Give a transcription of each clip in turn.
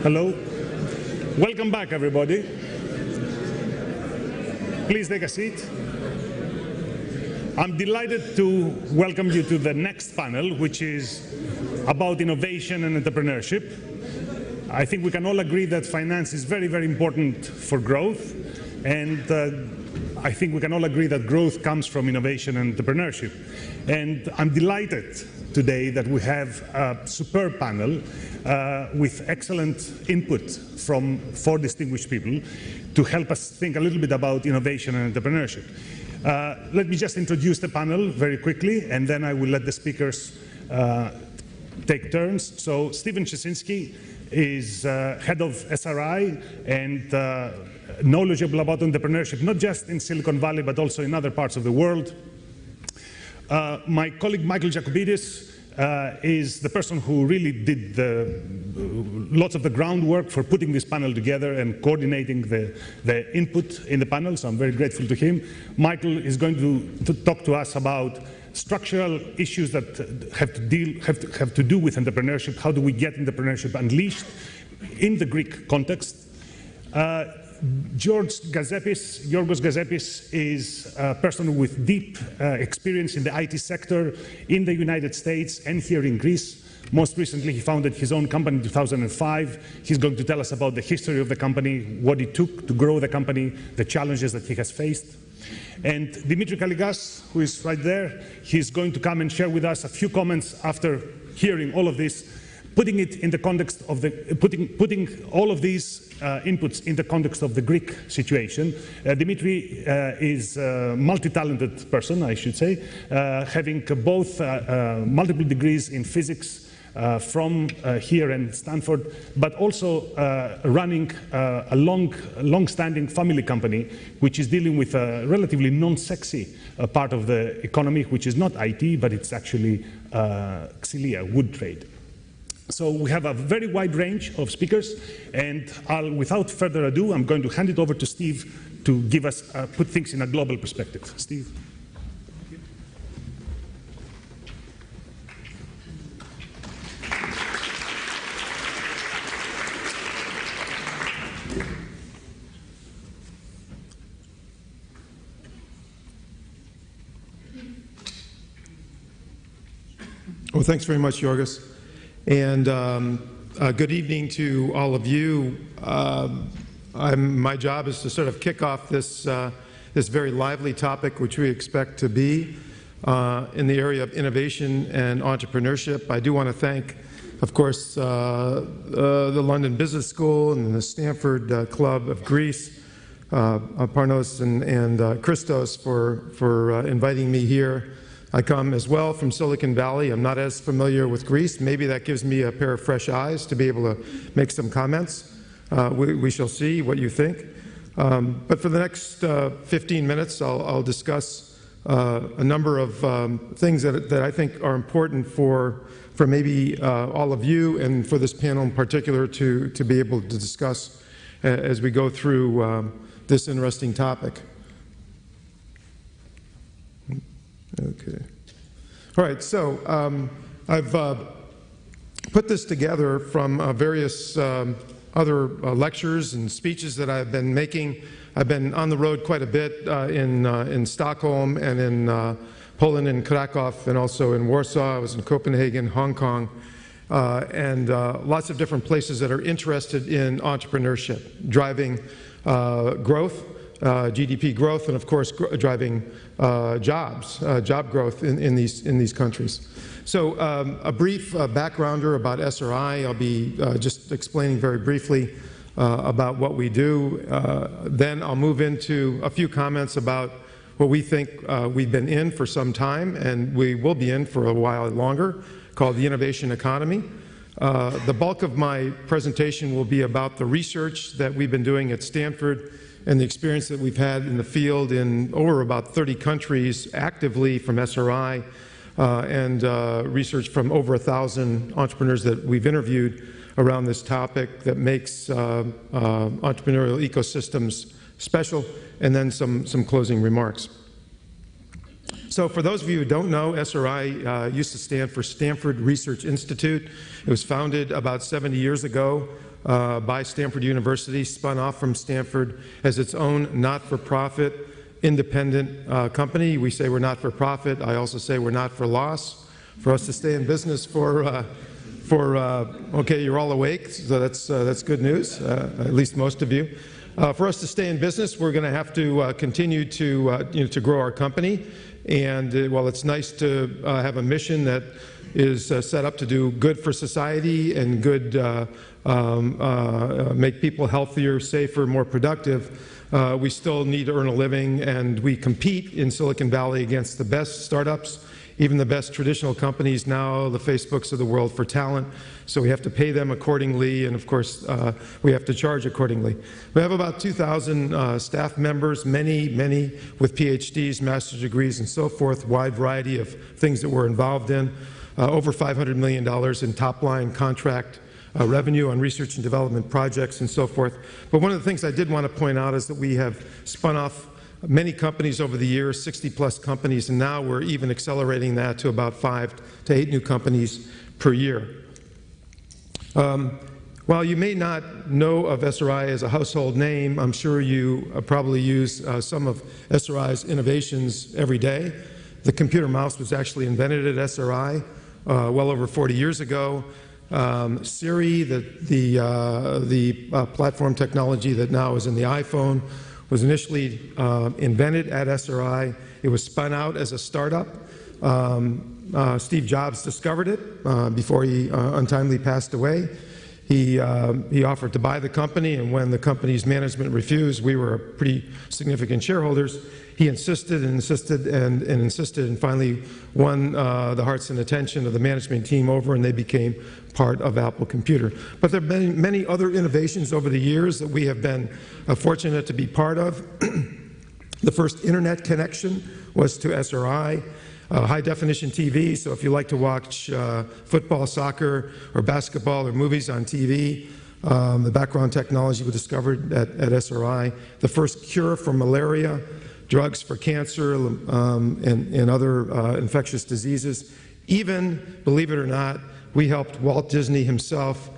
Hello. Welcome back, everybody. Please take a seat. I'm delighted to welcome you to the next panel, which is about innovation and entrepreneurship. I think we can all agree that finance is very, very important for growth, and I think we can all agree that growth comes from innovation and entrepreneurship. And I'm delighted today that we have a superb panel with excellent input from 4 distinguished people to help us think a little bit about innovation and entrepreneurship. Let me just introduce the panel very quickly, and then I will let the speakers take turns. So Stephen Ciesinski is head of SRI and knowledgeable about entrepreneurship, not just in Silicon Valley, but also in other parts of the world. My colleague Michael Jacobidis is the person who really did lots of the groundwork for putting this panel together and coordinating the input in the panel, so I'm very grateful to him. Michael is going to talk to us about structural issues that have to do with entrepreneurship. How do we get entrepreneurship unleashed in the Greek context? Yorgos Gazepis is a person with deep experience in the IT sector in the United States and here in Greece. Most recently, he founded his own company in 2005. He's going to tell us about the history of the company, what it took to grow the company, the challenges that he has faced. And Dimitri Kaligas, who is right there, he's going to come and share with us a few comments after hearing all of this, putting it in the context of putting all of these inputs in the context of the Greek situation. Dimitri is a multi-talented person, I should say, having both multiple degrees in physics from here in Stanford, but also running a long-standing family company, which is dealing with a relatively non-sexy part of the economy, which is not IT, but it's actually xylia, wood trade. So we have a very wide range of speakers, and without further ado, I'm going to hand it over to Steve to give us, put things in a global perspective. Steve. Well, thanks very much, Yorgos. And good evening to all of you. My job is to sort of kick off this very lively topic, which we expect to be in the area of innovation and entrepreneurship. I do want to thank, of course, the London Business School and the Stanford Club of Greece, Parnos and Christos for inviting me here. I come as well from Silicon Valley. I'm not as familiar with Greece. Maybe that gives me a pair of fresh eyes to be able to make some comments. We shall see what you think. But for the next 15 minutes, I'll discuss a number of things that I think are important for maybe all of you and for this panel in particular to be able to discuss as we go through this interesting topic. Okay. All right, so I've put this together from various other lectures and speeches that I've been making. I've been on the road quite a bit in Stockholm and in Poland and Krakow and also in Warsaw. I was in Copenhagen, Hong Kong, and lots of different places that are interested in entrepreneurship, driving growth, GDP growth, and of course driving job growth in these countries. So a brief backgrounder about SRI. I'll be just explaining very briefly about what we do. Then I'll move into a few comments about what we think we've been in for some time, and we will be in for a while longer, called the innovation economy. The bulk of my presentation will be about the research that we've been doing at Stanford and the experience that we've had in the field in over about 30 countries actively from SRI and research from over 1,000 entrepreneurs that we've interviewed around this topic that makes entrepreneurial ecosystems special, and then some closing remarks. So for those of you who don't know, SRI used to stand for Stanford Research Institute. It was founded about 70 years ago by Stanford University, spun off from Stanford as its own not-for-profit, independent company. We say we're not for profit. I also say we're not for loss. For us to stay in business okay, you're all awake, so that's good news, at least most of you. For us to stay in business, we're going to have to continue to grow our company. And while it's nice to have a mission that is set up to do good for society and good, make people healthier, safer, more productive, we still need to earn a living, and we compete in Silicon Valley against the best startups, even the best traditional companies now, the Facebooks of the world, for talent. So we have to pay them accordingly, and of course, we have to charge accordingly. We have about 2,000 staff members, many with PhDs, master's degrees, and so forth, wide variety of things that we're involved in. Over $500 million in top-line contract revenue on research and development projects and so forth. But one of the things I did want to point out is that we have spun off many companies over the years, 60-plus companies, and now we're even accelerating that to about 5 to 8 new companies per year. While you may not know of SRI as a household name, I'm sure you probably use some of SRI's innovations every day. The computer mouse was actually invented at SRI well over 40 years ago. Siri, the platform technology that now is in the iPhone, was initially invented at SRI. It was spun out as a startup. Steve Jobs discovered it before he untimely passed away. He offered to buy the company, and when the company's management refused, we were pretty significant shareholders. He insisted and insisted and insisted, and finally won the hearts and attention of the management team over, and they became part of Apple Computer. But there have been many other innovations over the years that we have been fortunate to be part of. The first internet connection was to SRI. High-definition TV, so if you like to watch football, soccer, or basketball, or movies on TV, the background technology was discovered at SRI. The first cure for malaria, drugs for cancer, and other infectious diseases. Even, believe it or not, we helped Walt Disney himself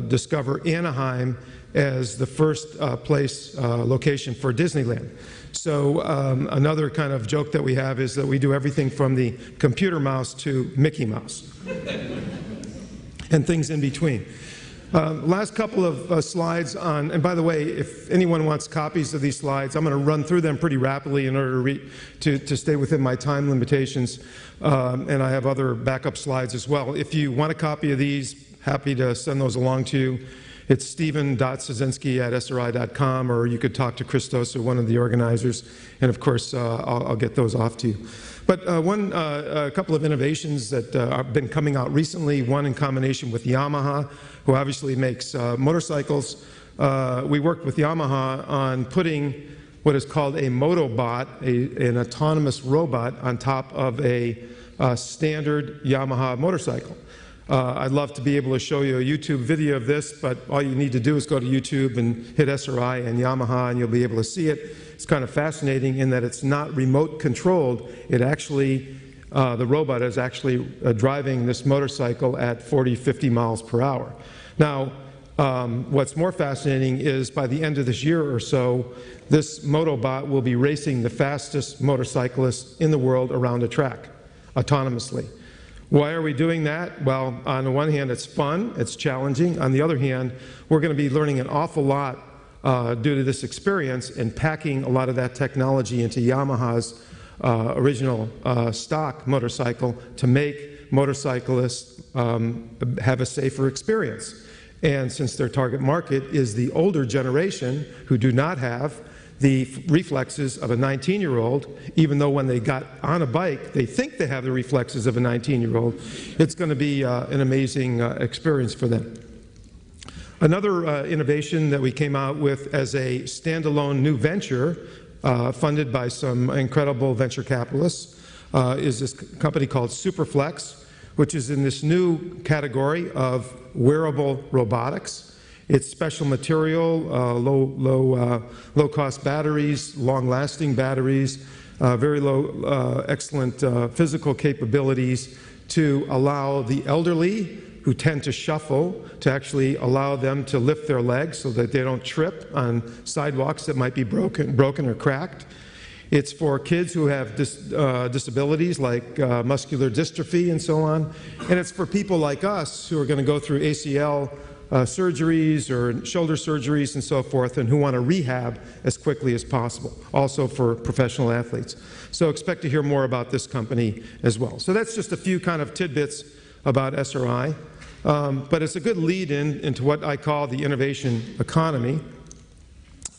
discover Anaheim as the first location for Disneyland. So another kind of joke that we have is that we do everything from the computer mouse to Mickey Mouse and things in between. Last couple of slides on, and by the way, if anyone wants copies of these slides, I'm going to run through them pretty rapidly in order to stay within my time limitations, and I have other backup slides as well. If you want a copy of these, happy to send those along to you. It's Stephen.Ciesinski@sri.com, or you could talk to Christos or one of the organizers, and of course I'll get those off to you. But a couple of innovations that have been coming out recently, one in combination with Yamaha, who obviously makes motorcycles. We worked with Yamaha on putting what is called a Moto Bot, an autonomous robot, on top of a standard Yamaha motorcycle. I'd love to be able to show you a YouTube video of this, but all you need to do is go to YouTube and hit SRI and Yamaha, and you'll be able to see it. It's kind of fascinating in that it's not remote controlled. It actually, the robot is actually driving this motorcycle at 40, 50 miles per hour. Now, what's more fascinating is by the end of this year or so, this Moto Bot will be racing the fastest motorcyclists in the world around a track, autonomously. Why are we doing that? Well, on the one hand, it's fun, it's challenging. On the other hand, we're going to be learning an awful lot due to this experience and packing a lot of that technology into Yamaha's original stock motorcycle to make motorcyclists have a safer experience. And since their target market is the older generation who do not have the reflexes of a 19-year-old, even though when they got on a bike, they think they have the reflexes of a 19-year-old, it's going to be an amazing experience for them. Another innovation that we came out with as a standalone new venture, funded by some incredible venture capitalists, is this company called Superflex, which is in this new category of wearable robotics. It's special material, low-cost batteries, long-lasting batteries, very low, excellent physical capabilities to allow the elderly who tend to shuffle, to actually allow them to lift their legs so that they don't trip on sidewalks that might be broken or cracked. It's for kids who have disabilities like muscular dystrophy and so on. And it's for people like us who are going to go through ACL surgeries or shoulder surgeries and so forth, and who want to rehab as quickly as possible, also for professional athletes. So expect to hear more about this company as well. So that's just a few kind of tidbits about SRI, but it's a good lead-in into what I call the innovation economy.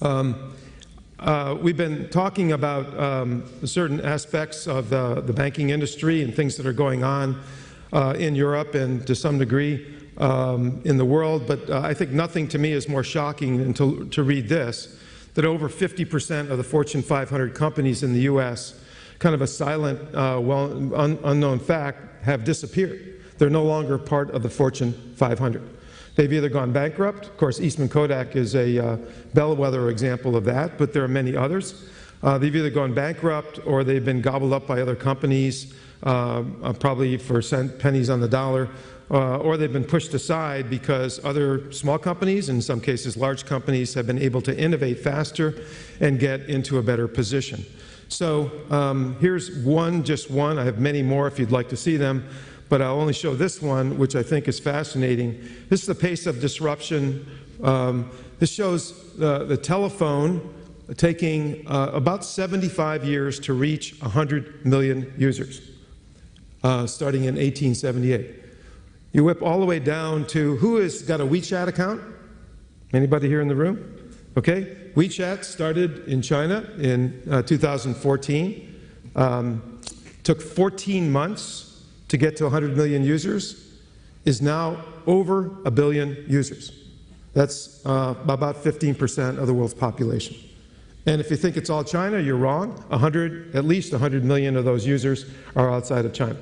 We've been talking about certain aspects of the banking industry and things that are going on in Europe and to some degree in the world, but I think nothing to me is more shocking than to read this, that over 50% of the Fortune 500 companies in the U.S., kind of a silent, unknown fact, have disappeared. They're no longer part of the Fortune 500. They've either gone bankrupt. Of course, Eastman Kodak is a bellwether example of that, but there are many others. They've either gone bankrupt or they've been gobbled up by other companies, probably for pennies on the dollar, or they've been pushed aside because other small companies, in some cases large companies, have been able to innovate faster and get into a better position. So here's just one. I have many more if you'd like to see them, but I'll only show this one, which I think is fascinating. This is the pace of disruption. This shows the telephone taking about 75 years to reach 100 million users, starting in 1878. You whip all the way down to who has got a WeChat account? Anybody here in the room? Okay, WeChat started in China in 2014. Took 14 months to get to 100 million users, is now over 1 billion users. That's about 15% of the world's population. And if you think it's all China, you're wrong. At least 100 million of those users are outside of China.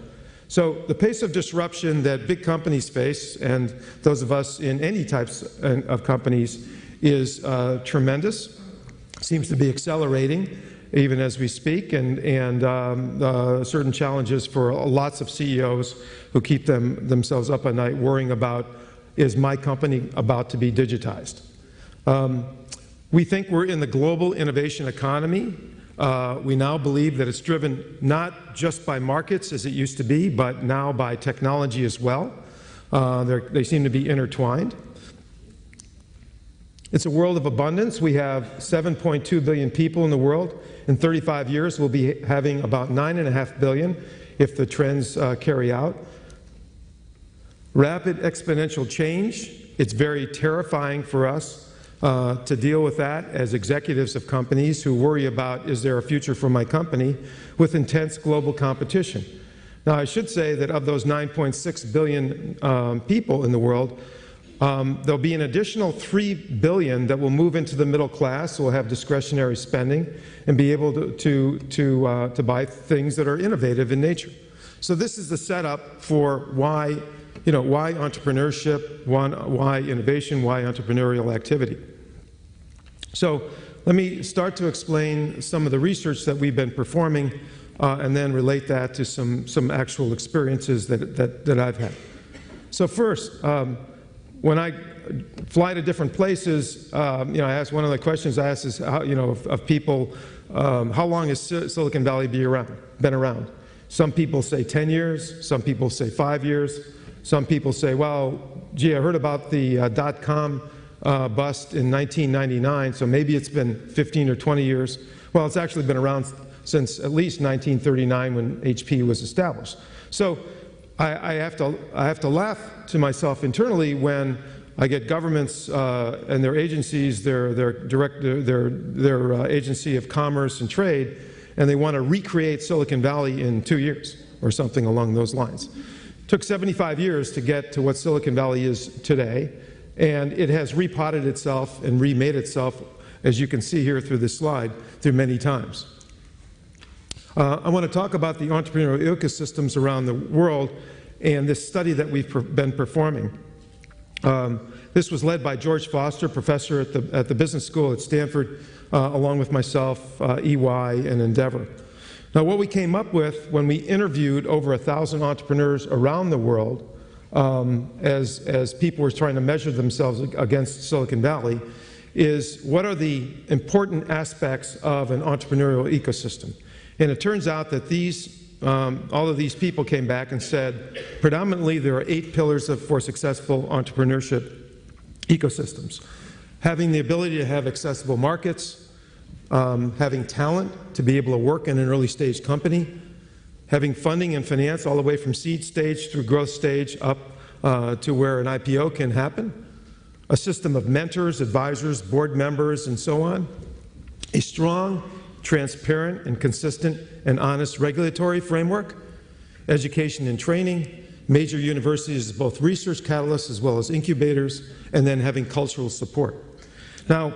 So the pace of disruption that big companies face, and those of us in any types of companies, is tremendous. Seems to be accelerating even as we speak, and certain challenges for lots of CEOs who keep themselves up at night worrying about, is my company about to be digitized? We think we're in the global innovation economy. We now believe that it's driven not just by markets as it used to be, but now by technology as well. They seem to be intertwined. It's a world of abundance. We have 7.2 billion people in the world. In 35 years, we'll be having about 9.5 billion if the trends carry out. Rapid exponential change. It's very terrifying for us to deal with that as executives of companies who worry about, is there a future for my company, with intense global competition. Now, I should say that of those 9.6 billion people in the world, there'll be an additional 3 billion that will move into the middle class, will have discretionary spending, and be able to buy things that are innovative in nature. So this is the setup for why entrepreneurship, why innovation, why entrepreneurial activity. So let me start to explain some of the research that we've been performing and then relate that to some actual experiences that I've had. So first, when I fly to different places, I ask, one of the questions I ask is, of people, how long has Silicon Valley been around? Some people say 10 years, some people say 5 years. Some people say, well, gee, I heard about the dot-com bust in 1999, so maybe it's been 15 or 20 years. Well, it's actually been around since at least 1939 when HP was established. So I have to laugh to myself internally when I get governments and their agencies, their agency of commerce and trade, and they want to recreate Silicon Valley in 2 years or something along those lines. Took 75 years to get to what Silicon Valley is today, and it has repotted itself and remade itself, as you can see here through this slide, through many times. I want to talk about the entrepreneurial ecosystems around the world and this study that we've been performing. This was led by George Foster, professor at the business school at Stanford, along with myself, EY, and Endeavor. Now, what we came up with when we interviewed over 1,000 entrepreneurs around the world as people were trying to measure themselves against Silicon Valley, is what are the important aspects of an entrepreneurial ecosystem? And it turns out that all of these people came back and said, predominantly there are 8 pillars for successful entrepreneurship ecosystems. Having the ability to have accessible markets, having talent to be able to work in an early stage company, having funding and finance all the way from seed stage through growth stage up to where an IPO can happen, a system of mentors, advisors, board members, and so on, a strong, transparent, and consistent and honest regulatory framework, education and training, major universities as both research catalysts as well as incubators, and then having cultural support. Now,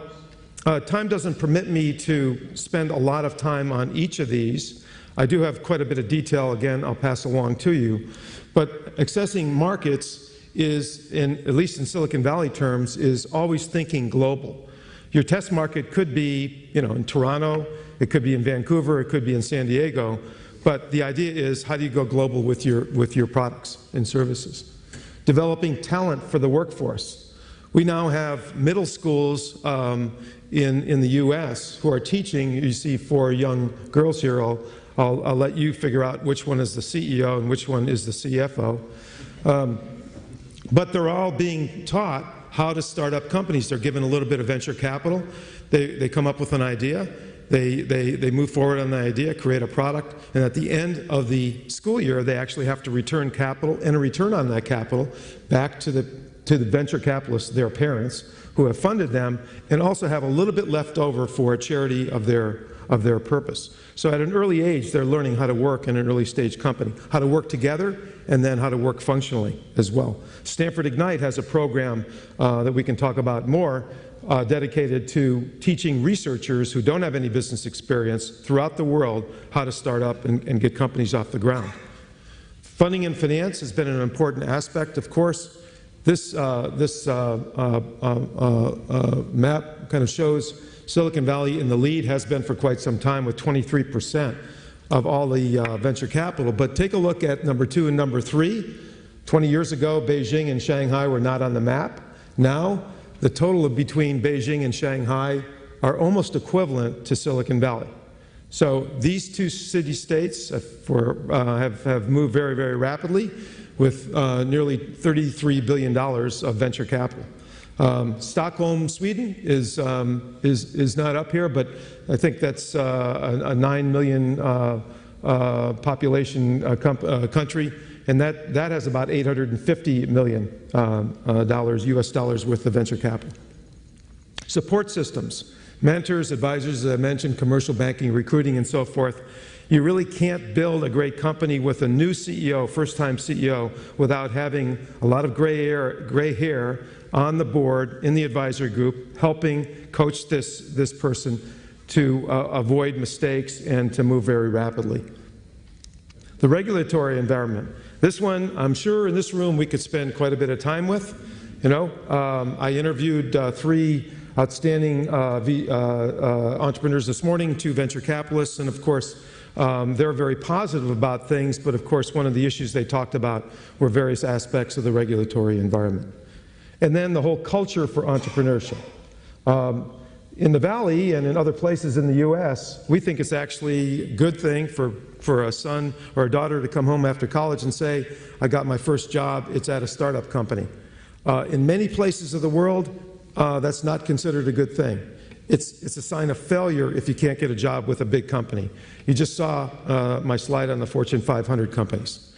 time doesn't permit me to spend a lot of time on each of these. I do have quite a bit of detail, again, I'll pass along to you. But accessing markets is, at least in Silicon Valley terms, is always thinking global. Your test market could be, in Toronto, it could be in Vancouver, it could be in San Diego, but the idea is how do you go global with your products and services? Developing talent for the workforce. We now have middle schools in the US who are teaching. You see 4 young girls here. I'll let you figure out which one is the CEO and which one is the CFO. But they're all being taught how to start up companies. They're given a little bit of venture capital. They come up with an idea. They move forward on the idea, create a product, and at the end of the school year, they actually have to return capital and a return on that capital back to the venture capitalists, their parents, who have funded them, and also have a little bit left over for a charity of their purpose. So at an early age, they're learning how to work in an early stage company, how to work together, and then how to work functionally as well. Stanford Ignite has a program that we can talk about more, dedicated to teaching researchers who don't have any business experience throughout the world how to start up and get companies off the ground. Funding and finance has been an important aspect, of course. This map kind of shows Silicon Valley in the lead, has been for quite some time, with 23% of all the venture capital. But take a look at number 2 and number 3. 20 years ago, Beijing and Shanghai were not on the map. Now, the total of between Beijing and Shanghai are almost equivalent to Silicon Valley. So these 2 city-states have moved very, very rapidly, with nearly $33 billion of venture capital. Stockholm, Sweden is not up here, but I think that's a 9 million population country, and that has about $850 million US dollars worth of venture capital. Support systems, mentors, advisors, as I mentioned, commercial banking, recruiting, and so forth. You really can't build a great company with a new CEO, first-time CEO, without having a lot of gray hair on the board, in the advisory group, helping coach this person to avoid mistakes and to move very rapidly. The regulatory environment. This one, I'm sure in this room we could spend quite a bit of time with. I interviewed 3 outstanding entrepreneurs this morning, 2 venture capitalists, and of course, they're very positive about things, but of course one of the issues they talked about were various aspects of the regulatory environment. And then the whole culture for entrepreneurship. In the Valley and in other places in the US, we think it's actually a good thing for a son or a daughter to come home after college and say, I got my first job, it's at a startup company. In many places of the world, that's not considered a good thing. It's a sign of failure if you can't get a job with a big company. You just saw my slide on the Fortune 500 companies.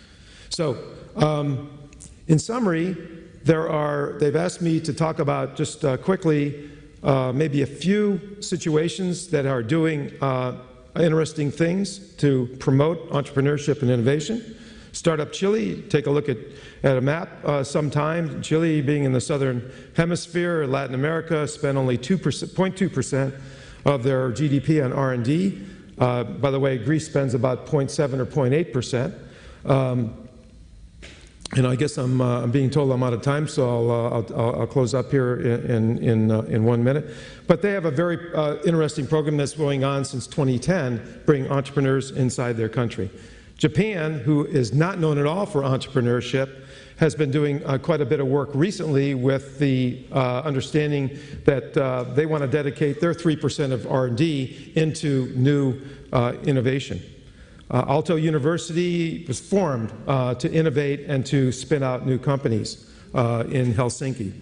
So, in summary, they've asked me to talk about just quickly maybe a few situations that are doing interesting things to promote entrepreneurship and innovation. Startup Chile, take a look at a map sometime. Chile, being in the southern hemisphere, Latin America, spend only 0.2% of their GDP on R&D. By the way, Greece spends about 0.7 or 0.8%. And I guess I'm being told I'm out of time, so I'll close up here in 1 minute. But they have a very interesting program that's going on since 2010, bringing entrepreneurs inside their country. Japan, who is not known at all for entrepreneurship, has been doing quite a bit of work recently with the understanding that they want to dedicate their 3% of R&D into new innovation. Aalto University was formed to innovate and to spin out new companies in Helsinki.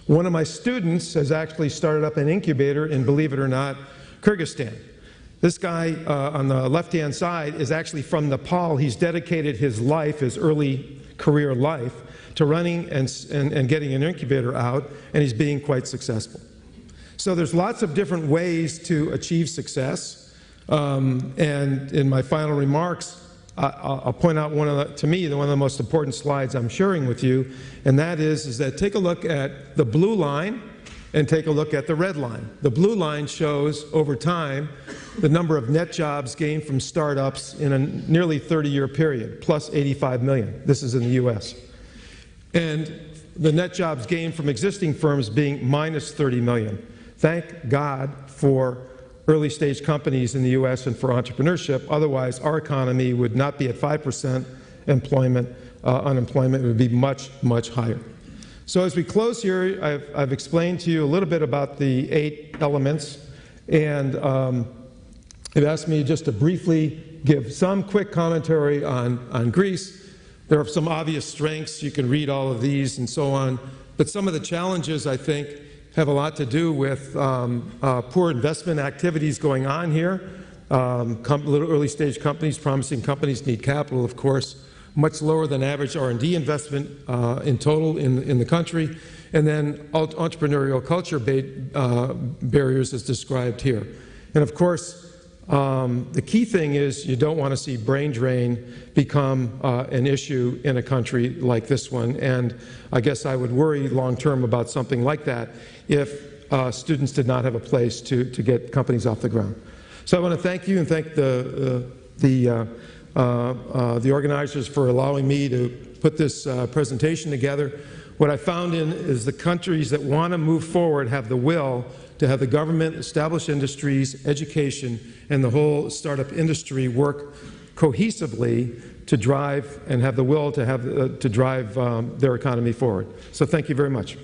One of my students has actually started up an incubator in, believe it or not, Kyrgyzstan. This guy on the left-hand side is actually from Nepal. He's dedicated his life, his early career life, to running and getting an incubator out, and he's being quite successful. So there's lots of different ways to achieve success. And in my final remarks, I'll point out to me, one of the most important slides I'm sharing with you, and that is that take a look at the blue line and take a look at the red line. The blue line shows, over time, the number of net jobs gained from startups in a nearly 30-year period, plus 85 million. This is in the US. And the net jobs gained from existing firms being minus 30 million. Thank God for early-stage companies in the US and for entrepreneurship. Otherwise, our economy would not be at 5% unemployment. It would be much, much higher. So as we close here, I've explained to you a little bit about the 8 elements, and they've asked me just to briefly give some quick commentary on Greece. There are some obvious strengths. You can read all of these and so on, but some of the challenges, I think, have a lot to do with poor investment activities going on here. Little early-stage companies, promising companies need capital, of course. Much lower than average R&D investment in total in the country, and then entrepreneurial culture barriers as described here. And of course, the key thing is you don't want to see brain drain become an issue in a country like this one, and I guess I would worry long-term about something like that if students did not have a place to get companies off the ground. So I want to thank you and thank the organizers for allowing me to put this presentation together. What I found is the countries that want to move forward have the will to have the government, established industries, education, and the whole startup industry work cohesively to drive and have the will to drive their economy forward. So thank you very much.